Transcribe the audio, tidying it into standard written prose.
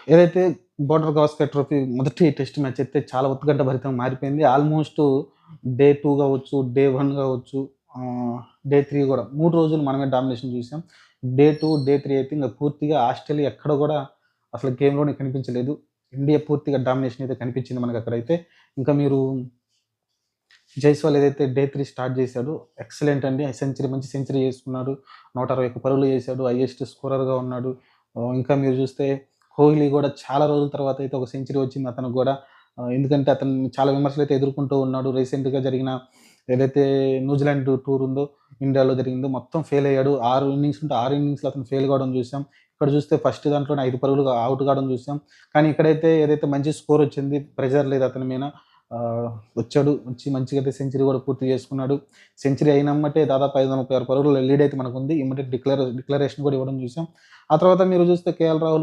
ఏదైతే border Gavaskar trophy మొదటి test match అయితే చాలా ఉత్కంఠ భరితంగా మారిపోయింది. ఆల్మోస్ట్ డే 2 గావచ్చు, డే 1 గావచ్చు, డే 3 గూడా 3 రోజులు మనమే డామినేషన్ చూసాం. డే 2, డే 3 అయితే ఇంక పూర్తిగా ఆస్ట్రేలియా ఎక్కడ గూడా అసలు గేమ్‌లోనే కనిపించలేదు. ఇండియా పూర్తిగా డామినేషన్ అయితే కనిపించింది మనకక్కడైతే. ఇంకా మీరు జైస్వాల్ ఏదైతే డే 3 స్టార్ట్ చేశాడో ఎక్సలెంట్ అండి. మంచి సెంచరీ చేసుకున్నాడు. 161 పరుగులు చేశాడు. హైయెస్ట్ స్కోరర్‌గా ఉన్నాడు. ఇంకా మీరు చూస్తే కోహ్లీ గూడా చాలా రోజుల తర్వాత అయితే ఒక సెంచరీ వచ్చింది అతనికి గూడా. ఎందుకంటే అతను చాలా విమర్శలైతే ఎదుర్కొంటూ ఉన్నాడు. రీసెంట్‌గా జరిగిన ఏదైతే న్యూజిలాండ్ టూర్ ఉందో, ఇండియాలో జరిగిందో మొత్తం ఫెయిల్ అయ్యాడు. 6 ఇన్నింగ్స్ ఉంటే 6 ఇన్నింగ్స్‌లో అతను ఫెయిల్ కావడం చూసాం. ఇక్కడ చూస్తే ఫస్ట్ దాంట్లోనే 5 పరుగులుగా ఔట్ కావడం చూసాం. కానీ ఇక్కడైతే ఏదైతే మంచి స్కోర్ వచ్చింది. ప్రెషర్ లేదు అతని మీద. ఆహ్, వచ్చాడు. వచ్చి మంచిగా అయితే సెంచరీ కూడా పూర్తి చేసుకున్నాడు. సెంచరీ అయినెమ్మటే దాదాపు 536 పరుగుల లీడ్ అయితే మనకుంది. ఇమ్మీడియేట్ డిక్లరేషన్ కూడా ఇవ్వడం చూసాం. ఆ తర్వాత మీరు చూస్తే కేఎల్ రాహుల్